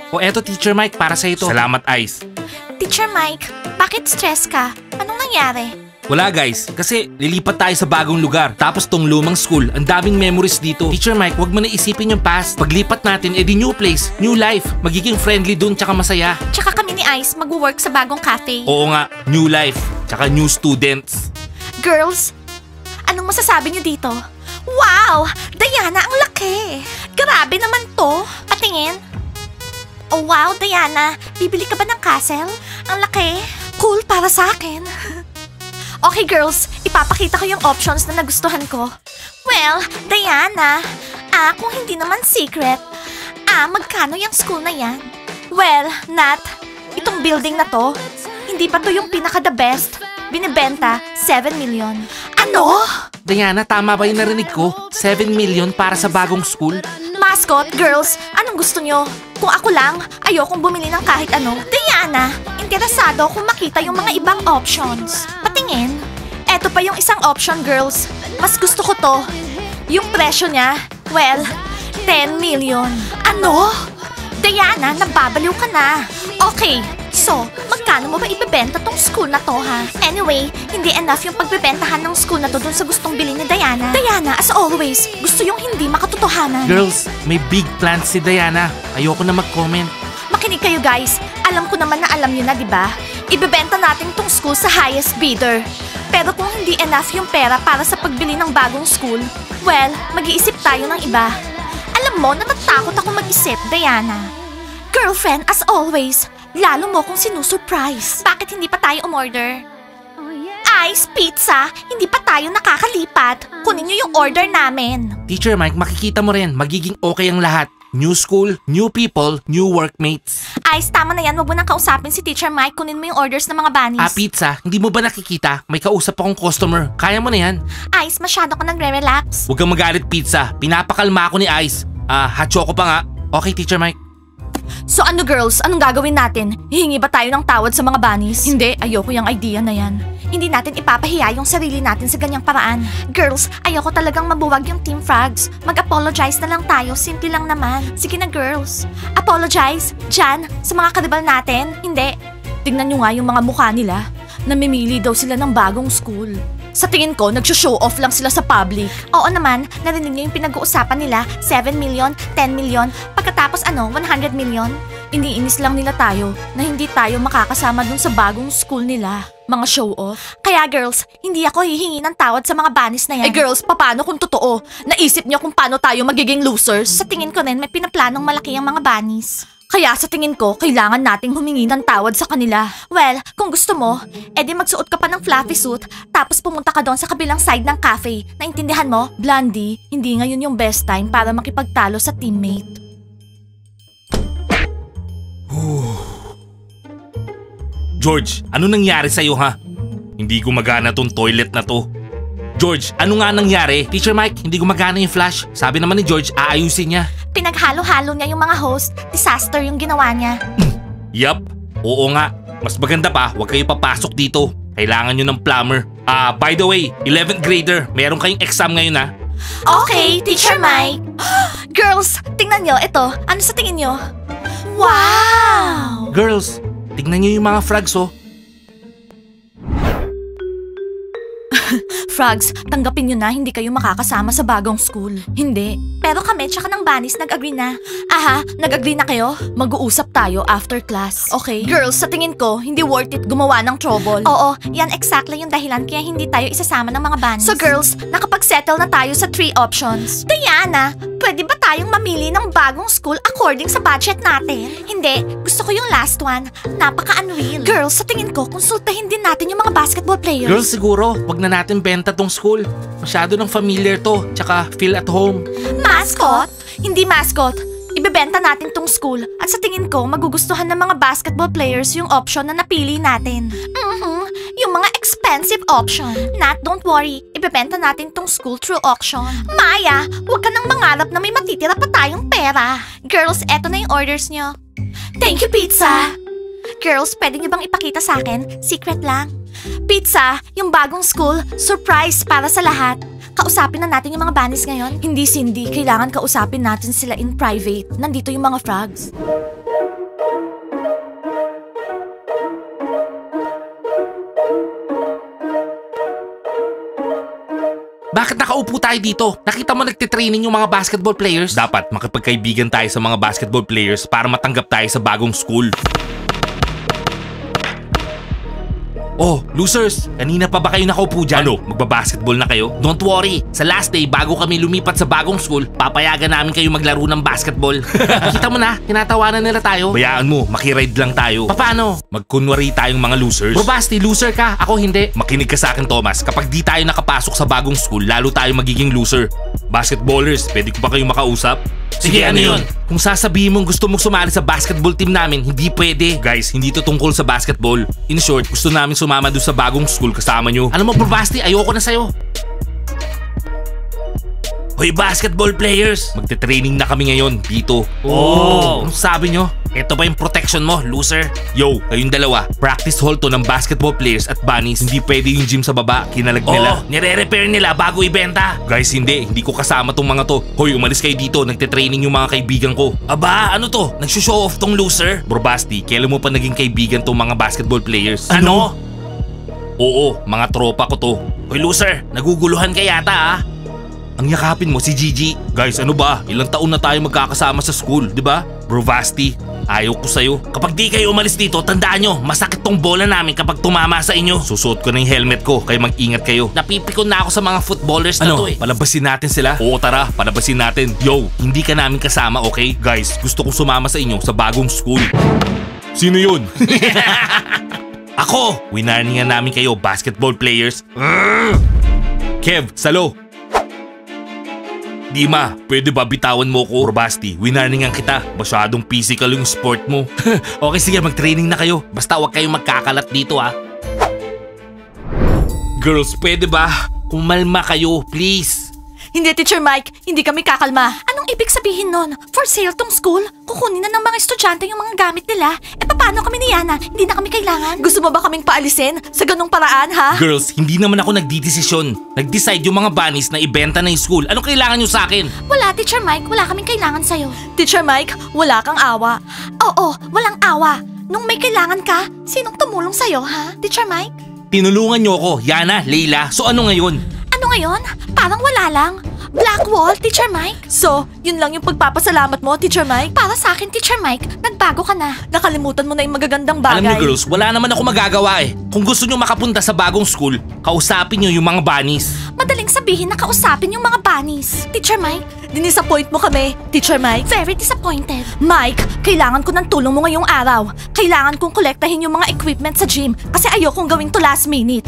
O eto Teacher Mike, para sa ito. Salamat Ice. Teacher Mike, bakit stress ka? Anong nangyari? Wala guys, kasi lilipat tayo sa bagong lugar. Tapos tong lumang school, ang daming memories dito. Teacher Mike, wag mo na isipin yung past. Paglipat natin, edi new place, new life. Magiging friendly dun, tsaka masaya. Tsaka kami ni Ice mag-work sa bagong cafe. Oo nga, new life, tsaka new students. Girls, anong masasabi niyo dito? Wow! Diana, ang laki! Grabe naman to! Patingin. Oh wow, Diana, bibili ka ba ng castle? Ang laki. Cool para sa akin. Okay girls, ipapakita ko yung options na nagustuhan ko. Well, Diana, kung hindi naman secret, magkano yung school na yan? Well, Nat, itong building na to, hindi pa to yung pinaka-the best. Binibenta, 7 million. Ano? Diana, tama ba yung narinig ko? 7 million para sa bagong school? Mascot, girls, anong gusto nyo? Kung ako lang, ayokong bumili ng kahit ano. Diana, interesado akong makita yung mga ibang options. Patingin. Eto pa yung isang option, girls. Mas gusto ko to. Yung presyo niya, well, 10 million. Ano? Diana, nababaliw ka na. Okay, so, magkano mo ba ibebenta tong school na to, ha? Anyway, hindi enough yung pagbebentahan ng school na to dun sa gustong bilhin ni Diana. Diana, as always, gusto yung hindi makatotohanan. Girls, may big plans si Diana. Ayoko na mag-comment. Makinig kayo guys, alam ko naman na alam nyo na, di ba? Ibebenta natin tong school sa highest bidder. Pero kung hindi enough yung pera para sa pagbili ng bagong school, well, mag-iisip tayo ng iba. Alam mo, natatakot ako mag-isip, Diana. Girlfriend, as always, lalo mo kung sinusurprise. Bakit hindi pa tayo umorder? Ice, pizza, hindi pa tayo nakakalipat. Kunin niyo yung order namin. Teacher Mike, makikita mo rin, magiging okay ang lahat. New school, new people, new workmates. Ice, tama na yan. Huwag mo nang kausapin si Teacher Mike. Kunin mo yung orders ng mga bunnies. Pizza, hindi mo ba nakikita? May kausap akong customer. Kaya mo na yan. Ice, masyado ka nagre-relax. Huwag kang magalit, Pizza. Pinapakalma ako ni Ice. Hot choco pa nga. Okay, Teacher Mike. So ano girls, anong gagawin natin? Hihingi ba tayo ng tawad sa mga bunnies? Hindi, ayoko yung idea na yan. Hindi natin ipapahiya yung sarili natin sa ganyang paraan. Girls, ayoko talagang mabuwag yung Team Frogs. Mag-apologize na lang tayo, simple lang naman. Sige na girls. Apologize? Diyan, sa mga karibal natin? Hindi. Tingnan nyo nga yung mga mukha nila. Namimili daw sila ng bagong school. Sa tingin ko, nag-show off lang sila sa public. Oo naman, narinig niyo yung pinag-uusapan nila, 7 million, 10 million, pagkatapos 100 million. Iniinis lang nila tayo na hindi tayo makakasama dun sa bagong school nila. Mga show off. Kaya girls, hindi ako hihingi ng tawad sa mga bunnies na yan. Girls, paano kung totoo? Naisip niyo kung paano tayo magiging losers? Sa tingin ko rin, may pinaplanong malaki ang mga bunnies. Kaya sa tingin ko, kailangan nating humingi ng tawad sa kanila. Well, kung gusto mo, edi magsuot ka pa ng fluffy suit, tapos pumunta ka doon sa kabilang side ng cafe. Naintindihan mo? Blondie, hindi ngayon yung best time para makipagtalo sa teammate. George, ano nangyari sa'yo ha? Hindi gumagana tong toilet na to. George, ano nga nangyari? Teacher Mike, hindi gumagana yung flash. Sabi naman ni George, aayusin niya. Pinaghalo-halo niya yung mga host. Disaster yung ginawa niya. Yup, oo nga. Mas maganda pa, huwag kayo papasok dito. Kailangan nyo ng plumber. By the way, 11th grader, meron kayong exam ngayon ha? Okay, Teacher Mike. Girls, tingnan nyo, ito. Ano sa tingin nyo? Wow! Girls, tignan nyo yung mga frogs oh. Frogs, tanggapin nyo na hindi kayo makakasama sa bagong school. Hindi. Pero kami tsaka ng bunnies nag-agree na. Aha, nag-agree na kayo? Mag-uusap tayo after class. Okay. Girls, sa tingin ko, hindi worth it gumawa ng trouble. Oo, yan exactly yung dahilan kaya hindi tayo isasama ng mga bunnies. So girls, nakapag-settle na tayo sa 3 options. Diana, pwede ba tayong mamili ng bagong school according sa budget natin? Hindi. Gusto ko yung last one. Napaka-unreal. Girls, sa tingin ko, konsultahin din natin yung mga basketball players. Girls, siguro, wag na natin benta tong school. Masyado ng familiar to, tsaka feel at home. Mascot? Hindi mascot. Ibebenta natin tong school at sa tingin ko magugustuhan ng mga basketball players yung option na napili natin. Yung mga expensive option. Nat, don't worry. Ibebenta natin tong school through auction. Maya, huwag ka nang mangarap na may matitira pa tayong pera. Girls, eto na yung orders nyo. Thank you, pizza! Girls, pwede niyo bang ipakita sa akin? Secret lang. Pizza, yung bagong school, surprise para sa lahat. Kausapin na natin yung mga bunnies ngayon. Hindi, Cindy. Kailangan kausapin natin sila in private. Nandito yung mga frogs. bakit nakaupo tayo dito? Nakita mo nagtitraining yung mga basketball players? Dapat makipagkaibigan tayo sa mga basketball players para matanggap tayo sa bagong school. Oh, losers! Kanina pa ba kayo nakaupo dyan? Ano, magbabasketball na kayo? Don't worry, sa last day bago kami lumipat sa bagong school, papayagan namin kayo maglaro ng basketball. Kita mo na, tinatawanan nila tayo. Bayaan mo, makiride lang tayo. Paano? Magkunwari tayong mga losers? Bro Basti, loser ka, ako hindi. Makinig ka sa akin, Thomas. Kapag di tayo nakapasok sa bagong school, lalo tayo magiging loser. Basketballers, pwede ko ba kayong makausap? Sige, ano yun? Kung sasabihin mong gusto mong sumali sa basketball team namin, hindi pwede. Guys, hindi to tungkol sa basketball. In short, gusto namin sumama doon sa bagong school kasama nyo. Alam mo, Bro Basti, ayoko na sa'yo. Hoy basketball players, magte-training na kami ngayon dito. Oh, ano sabi nyo? Ito ba yung protection mo, loser? Yo, kayong dalawa, practice hall to ng basketball players at bunnies. Hindi pwede yung gym sa baba, kinalag nila. Nire-repair nila bago ibenta. Guys, hindi ko kasama tong mga to. Hoy, umalis kayo dito, nagte-training yung mga kaibigan ko. Aba, ano to? Nagsushow off tong loser? Bro Basti, kailan mo pa naging kaibigan tong mga basketball players? Ano? Oo, mga tropa ko to. Hoy loser, naguguluhan ka yata ah. Ang yakapin mo si Gigi. Guys, ano ba? Ilang taon na tayo magkakasama sa school, di ba? Bro Vasti, ayaw ko sa'yo. Kapag di kayo umalis dito, tandaan nyo, masakit tong bola namin kapag tumama sa inyo. Susuot ko na yung helmet ko, kaya mag-ingat kayo. Napipikon na ako sa mga footballers na to eh. Palabasin natin sila? Oo, tara, palabasin natin. Yo, hindi ka namin kasama, okay? Guys, gusto kong sumama sa inyo sa bagong school. Sino yun? Ako! Winarningan namin kayo, basketball players. Kev, Salo. Dima, pwede ba bitawan mo ko? Basti, winarningan kita. Masyadong physical yung sport mo. Okay, sige, mag-training na kayo. Basta huwag kayong magkakalat dito ah. Girls, pwede ba? Kumalma kayo, please. Hindi, Teacher Mike. Hindi kami kakalma. Anong ibig sabihin nun? For sale tong school? Kukunin na ng mga estudyante yung mga gamit nila. Paano kami ni Yana? Hindi na kami kailangan? Gusto mo ba kaming paalisin? Sa ganung paraan, ha? Girls, hindi naman ako nagdidesisyon. Nag-decide yung mga bunnies na ibenta na yung school. Anong kailangan nyo sa akin? Wala, Teacher Mike. Wala kaming kailangan sa'yo. Teacher Mike, wala kang awa. Oo, walang awa. Nung may kailangan ka, sinong tumulong sa'yo, ha? Teacher Mike? Tinulungan nyo ako, Yana, Leila. So ano ngayon? Ano ngayon? Parang wala lang. Black wall, Teacher Mike? So, yun lang yung pagpapasalamat mo, Teacher Mike? Para sa akin, Teacher Mike, nagbago ka na. Nakalimutan mo na yung magagandang bagay. Alam niyo girls, wala naman ako magagawa eh. Kung gusto niyo makapunta sa bagong school, kausapin niyo yung mga bunnies. Madaling sabihin na kausapin yung mga bunnies. Teacher Mike, dinisappoint mo kami. Teacher Mike, very disappointed. Mike, kailangan ko ng tulong mo ngayong araw. Kailangan kong kolektahin yung mga equipment sa gym kasi ayokong gawin to last minute.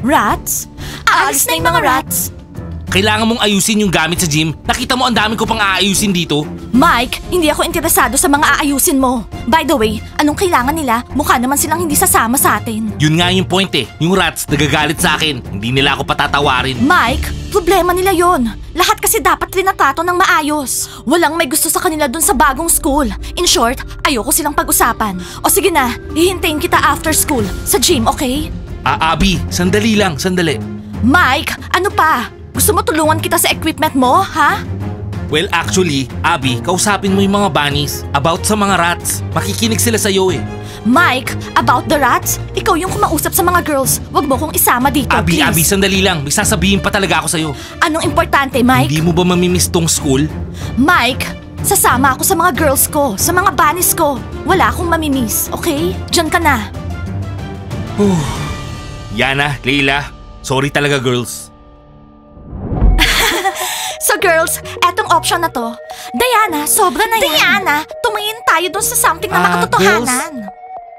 Rats? Aalis na yung mga rats. Kailangan mong ayusin yung gamit sa gym. Nakita mo ang dami ko pang aayusin dito. Mike, hindi ako interesado sa mga aayusin mo. By the way, anong kailangan nila? Mukha naman silang hindi sasama sa atin. Yun nga yung point eh. Yung rats nagagalit sa akin. Hindi nila ako patatawarin. Mike, problema nila yon. Lahat kasi dapat trinatrato ng maayos. Walang may gusto sa kanila dun sa bagong school. In short, ayoko silang pag-usapan. O sige na, hihintayin kita after school. Sa gym, okay? Abi, sandali lang, sandali. Mike, ano pa? Gusto mo tulungan kita sa equipment mo, ha? Well, actually, Abby, kausapin mo yung mga bunnies about sa mga rats. Makikinig sila sa'yo eh. Mike, about the rats, ikaw yung kumausap sa mga girls. Wag mo kong isama dito, Abby, please. Abby, sandali lang. May sasabihin pa talaga ako sa'yo. Anong importante, Mike? Hindi mo ba mamimiss tong school? Mike, sasama ako sa mga girls ko, sa mga bunnies ko. Wala akong mamimiss, okay? Diyan ka na. Yana, Leila, sorry talaga girls. So girls, etong option na to. Diana, sobra na yan. Diana, tumingin tayo dun sa something na makatotohanan.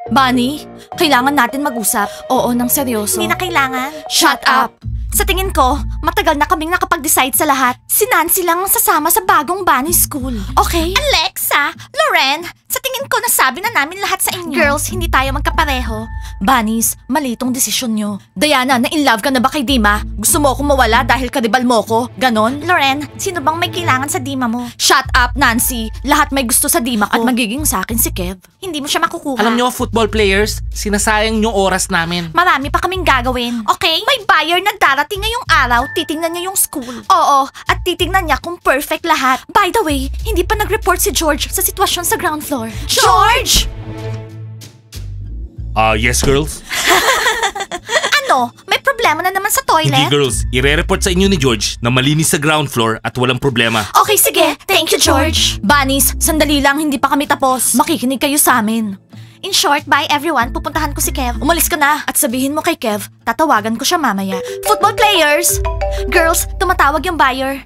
Bunny, kailangan natin mag-usap. Oo, ng seryoso. Hindi na kailangan. Shut up! Sa tingin ko, matagal na kaming nakapag-decide sa lahat. Si Nancy lang ang sasama sa bagong bunny school. Okay? Alexa, Loren, sa tingin ko nasabi na namin lahat sa inyo. Girls, hindi tayo magkapareho. Bunnies, mali tong desisyon nyo. Diana, na-in-love ka na ba kay Dima? Gusto mo akong mawala dahil karibal mo ko? Ganon? Loren, sino bang may kailangan sa Dima mo? Shut up, Nancy. Lahat may gusto sa Dima ko. At magiging sa akin si Kev. Hindi mo siya makukuha. Alam nyo, football players, sinasayang yung oras namin. Marami pa kaming gagawin. Okay? May buyer na darating ngayong araw, titingnan niya yung school. Oo, at titingnan niya kung perfect lahat. By the way, hindi pa nag-report si George sa sitwasyon sa ground floor. George! Yes girls? Ano? May problema problema na naman sa toilet? Hindi girls, ire-report sa inyo ni George na malinis sa ground floor at walang problema. Okay, sige. Thank you, George. Bunnies, sandali lang, hindi pa kami tapos. Makikinig kayo sa amin. In short, bye everyone. Pupuntahan ko si Kev. Umalis ka na. At sabihin mo kay Kev, tatawagan ko siya mamaya. Football players! Girls, tumatawag yung buyer.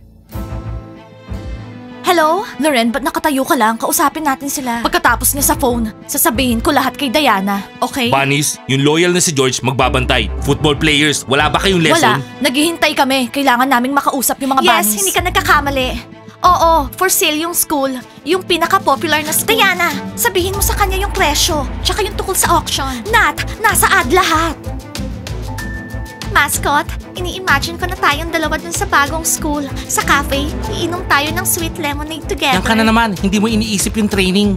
Hello? Loren, ba't nakatayo ka lang? Kausapin natin sila. Pagkatapos niya sa phone, sasabihin ko lahat kay Diana. Okay? Bunnies, yung loyal na si George magbabantay. Football players, wala ba kayong lesson? Wala. Naghihintay kami. Kailangan naming makausap yung mga bunnies. Yes, hindi ka nagkakamali. Oo, for sale yung school. Yung pinaka-popular na school. Diana, sabihin mo sa kanya yung presyo. Tsaka yung tukol sa auction. Nat, nasa ad lahat. Mascot, ini-imagine ko na tayong dalawa dun sa bagong school. Sa cafe, iinom tayo ng sweet lemonade together. Yan ka na naman, hindi mo iniisip yung training.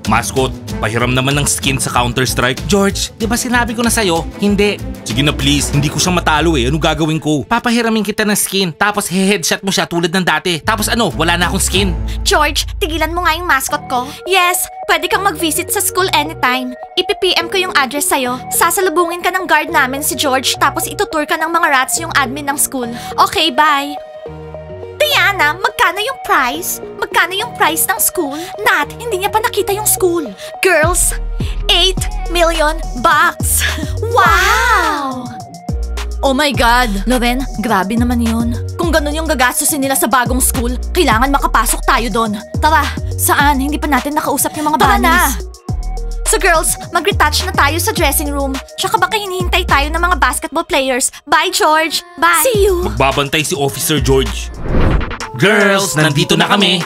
Mascot, pahiram naman ng skin sa Counter-Strike. George, di ba sinabi ko na sa'yo? Hindi. Sige na please, hindi ko siyang matalo eh. Ano gagawin ko? Papahiramin kita ng skin, tapos he-headshot mo siya tulad ng dati. Tapos ano, wala na akong skin. George, tigilan mo nga yung mascot ko. Yes, pwede kang mag-visit sa school anytime. Ipi-PM ko yung address sa'yo. Sasalubungin ka ng guard namin si George, tapos itutour ka ng mga rats yung admin ng school. Okay, bye. Diana, magkano yung price? Magkano yung price ng school? Nat, hindi niya pa nakita yung school. Girls, 8 million bucks. Wow! Oh my God! Loren, grabe naman yun. Kung ganun yung gagastusin nila sa bagong school, kailangan makapasok tayo doon. Tara, saan? Hindi pa natin nakausap yung mga bunnies. So girls, mag-retouch na tayo sa dressing room. Tsaka baka hinihintay tayo ng mga basketball players. Bye, George! Bye! See you! Magbabantay si Officer George. Girls, nandito na kami.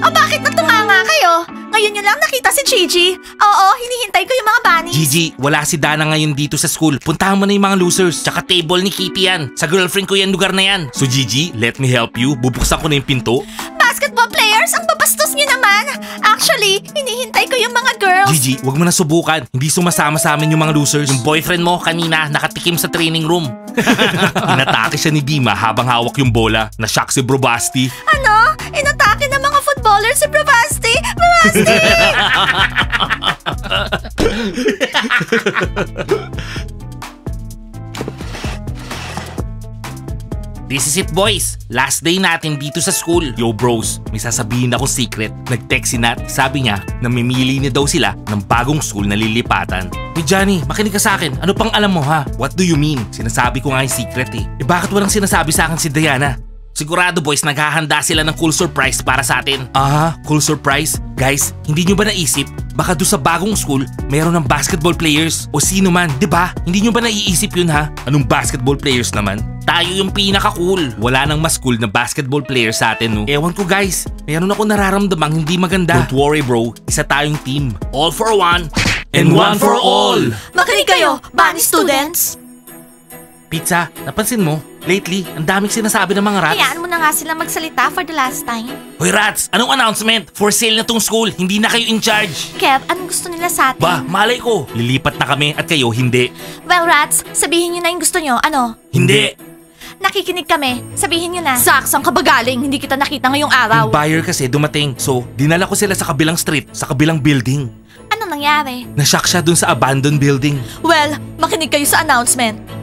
Bakit natunganga kayo? Ngayon nyo lang nakita si Gigi. Oo, hinihintay ko yung mga bunnies. Gigi, wala si Dana ngayon dito sa school. Puntahan mo na yung mga losers. Tsaka table ni Kitty yan. Sa girlfriend ko yan lugar na yan. So Gigi, let me help you. Bubuksan ko na yung pinto. Basketball players, ang babastos nyo naman. Actually, hinihintay ko yung mga girls. Gigi, wag mo na subukan. Hindi sumasama sa amin yung mga losers. Yung boyfriend mo kanina nakatikim sa training room. Inatake siya ni Dima habang hawak yung bola. Na-shock si Bro Basti. Ano? Inatake ng mga footballer si Bravasti? Bravasti! This is it boys. Last day natin dito sa school. Yo bros, may sasabihin akong secret. Nag-text si Nat. Sabi niya, namimili niya daw sila ng bagong school na lilipatan. Hey Johnny, makinig ka sa akin. Ano pang alam mo ha? What do you mean? Sinasabi ko nga yung secret eh. Bakit walang sinasabi sa akin si Diana? Sigurado boys, naghahanda sila ng cool surprise para sa atin. Cool surprise? Guys, hindi nyo ba naisip? Baka doon sa bagong school, mayroon ng basketball players o sino man, di ba? Hindi nyo ba naiisip yun ha? Anong basketball players naman? Tayo yung pinaka-cool. Wala nang mas cool na basketball player sa atin no? Ewan ko guys, mayroon ako nararamdamang hindi maganda. Don't worry bro, isa tayong team. All for one, and one for all! Makinig kayo, bunny students! Pizza, napansin mo? Lately, ang daming sinasabi ng mga rats. Hayaan mo na nga sila magsalita for the last time. Hoy rats, anong announcement? For sale na tong school, hindi na kayo in charge. Kev, anong gusto nila sa atin? Ba, malay ko. Lilipat na kami at kayo hindi. Well, rats, sabihin nyo na yung gusto nyo. Ano? Hindi. Nakikinig kami. Sabihin nyo na. Sax, ang kabagaling. Hindi kita nakita ngayong araw. Yung buyer kasi dumating. So, dinala ko sila sa kabilang street, sa kabilang building. Ano nangyari? Nashock siya dun sa abandoned building. Well, makinig kayo sa announcement.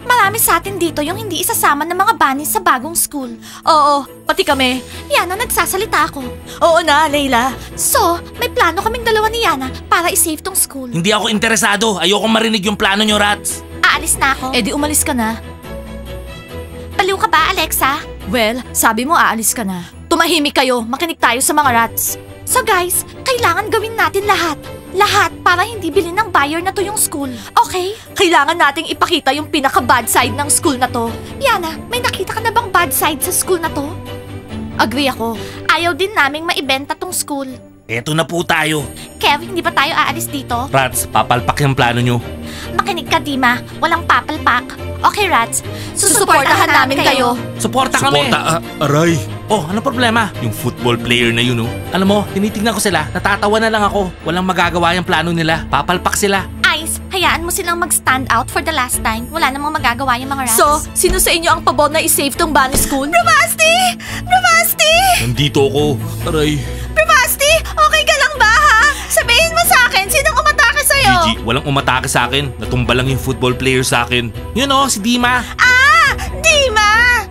Marami sa atin dito yung hindi isasama ng mga bunnies sa bagong school. Oo, pati kami. Yana, nagsasalita ako. Oo na, Layla. So, may plano kaming dalawa ni Yana para i-save tong school. Hindi ako interesado. Ayokong marinig yung plano nyo, rats. Aalis na ako. Eh di umalis ka na. Baliw ka ba, Alexa? Well, sabi mo aalis ka na. Tumahimik kayo, makinig tayo sa mga rats. So guys, kailangan gawin natin lahat. Lahat para hindi bilhin ng buyer na to yung school. Okay? Kailangan nating ipakita yung pinaka-bad side ng school na to. Yana, may nakita ka na bang bad side sa school na to? Agree ako. Ayaw din naming maibenta tong school. Eto na po tayo. Kev, hindi ba tayo aalis dito? Rats, papalpak yung plano nyo. Makinig ka, Dima. Walang papalpak. Okay, Rats. Susuportahan namin kayo. Suporta kami. Aray. Oh, ano problema? Yung football player na yun, oh. Alam mo, tinitignan ko sila, natatawa na lang ako. Walang magagawa yung plano nila. Papalpak sila. Ice, hayaan mo silang mag-stand out for the last time. Wala namang magagawa yung mga rats. So, sino sa inyo ang pabor na i-save tong bunny school? Bravasti! Bravasti! Nandito ako. Aray. Bravasti, okay ka lang ba ha? Sabihin mo sa akin, sinong umatake sa'yo? Gigi, walang umatake sa akin. Natumba lang yung football player sa akin. Yun oh, si Dima. Dima!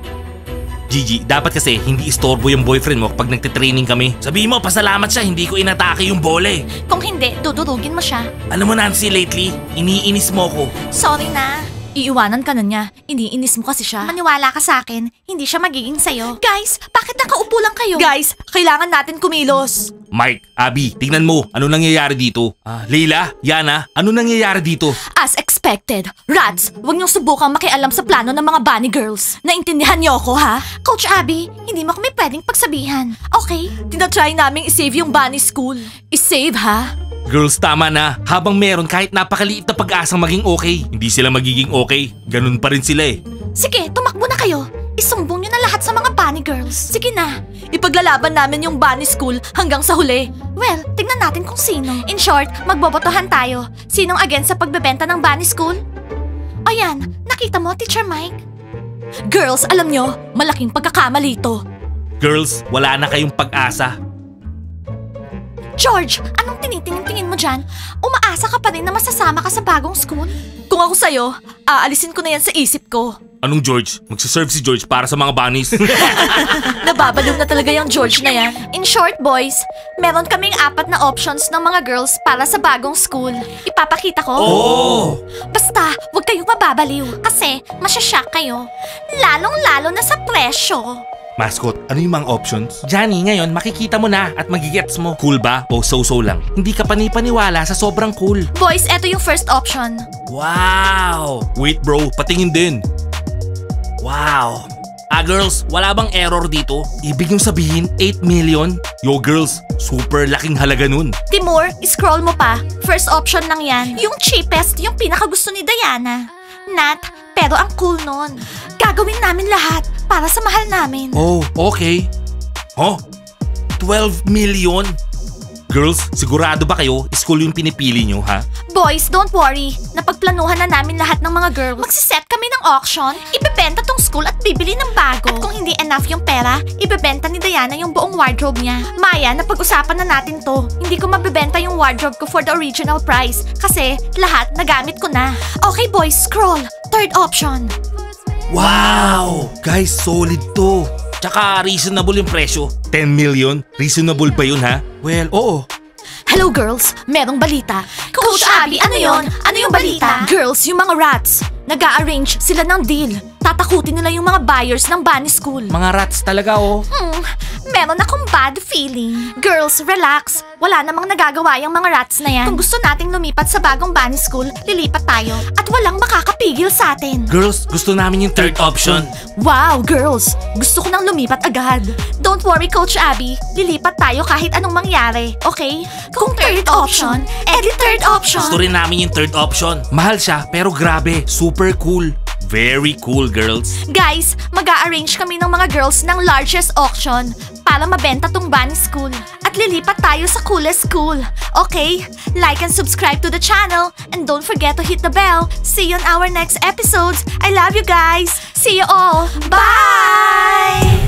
Gigi, dapat kasi hindi istorbo yung boyfriend mo kapag nagtitraining kami. Sabihin mo, pasalamat siya, hindi ko inatake yung bola eh. Kung hindi, dudurugin mo siya. Alam mo Nancy, lately, iniinis mo ko. Sorry na. Iiwanan ka na niya. Iniinis mo kasi siya. Maniwala ka sa akin, hindi siya magiging sayo. Guys, bakit nakaupo lang kayo? Guys, kailangan natin kumilos. Mike, Abby, tingnan mo, ano nangyayari dito? Leila, Yana, ano nangyayari dito? As expected. Rats, huwag niyong subukang makialam sa plano ng mga bunny girls. Naintindihan niyo ako, ha? Coach Abby, hindi mo kami pwedeng pagsabihan. Okay? Tinatry naming isave yung bunny school. Isave, ha? Girls, tama na. Habang meron kahit napakaliit na pag-asang maging okay, hindi sila magiging okay. Ganun pa rin sila eh. Sige, tumakbo na kayo. Isumbong niyo na lahat sa mga bunny girls. Sige na. Ipaglalaban namin yung bunny school hanggang sa huli. Well, tignan natin kung sino. In short, magbobotohan tayo. Sinong against sa pagbebenta ng bunny school? Ayan, nakita mo, Teacher Mike? Girls, alam nyo, malaking pagkakamali ito. Girls, wala na kayong pag-asa. George, anong tinitingin-tingin mo dyan? Umaasa ka pa rin na masasama ka sa bagong school? Kung ako sa'yo, aalisin ko na yan sa isip ko. Anong George? Magsiserve si George para sa mga bunnies. Nababaliw na talaga yung George na yan. In short, boys, meron kaming 4 na options ng mga girls para sa bagong school. Ipapakita ko. Oh! Basta, huwag kayong mababaliw kasi masyashock kayo. Lalong-lalo na sa presyo. Mascot, ano yung mga options? Johnny, ngayon makikita mo na at magigets mo. Cool ba o so-so lang? Hindi ka panipaniwala sa sobrang cool. Boys, eto yung first option. Wow! Wait bro, patingin din. Wow! Girls, wala bang error dito? Ibig yung sabihin, 8 million? Yo girls, super laking halaga nun. Timur, scroll mo pa. First option lang yan. Yung cheapest, yung pinakagusto ni Diana. Nat, pero ang cool nun. Gagawin namin lahat para sa mahal namin. Oh, okay. 12 million? Girls, sigurado ba kayo school yung pinipili nyo, ha? Boys, don't worry. Napagplanuhan na namin lahat ng mga girls. Magsiset kami ng auction, ibebenta tong school at bibili ng bago. At kung hindi enough yung pera, ibebenta ni Diana yung buong wardrobe niya. Maya, napag-usapan na natin to. Hindi ko mabebenta yung wardrobe ko for the original price kasi lahat nagamit ko na. Okay boys, scroll. Third option. Wow! Guys, solid to. Tsaka reasonable yung presyo. 10 million? Reasonable ba yun, ha? Well, oo. Hello girls, merong balita. Coach Abby, ano yon? Ano yung balita? Girls, yung mga rats. Nag-a-arrange sila ng deal. Tatakutin nila yung mga buyers ng bunny school. Mga rats talaga, oh. Meron akong bad feeling. Girls, relax. Wala namang nagagawa yung mga rats na yan. Kung gusto nating lumipat sa bagong bunny school, lilipat tayo. At walang makakapigil sa atin. Girls, gusto namin yung third option. Wow, girls! Gusto ko nang lumipat agad. Don't worry, Coach Abby. Lilipat tayo kahit anong mangyari, okay? Kung third option, edi third option. Gusto rin namin yung third option. Mahal siya, pero grabe, super cool. Very cool, girls. Guys, mag-a-arrange kami ng mga girls ng largest auction para mabenta tong bunny school. At lilipat tayo sa coolest school. Okay? Like and subscribe to the channel. And don't forget to hit the bell. See you on our next episodes. I love you guys. See you all. Bye!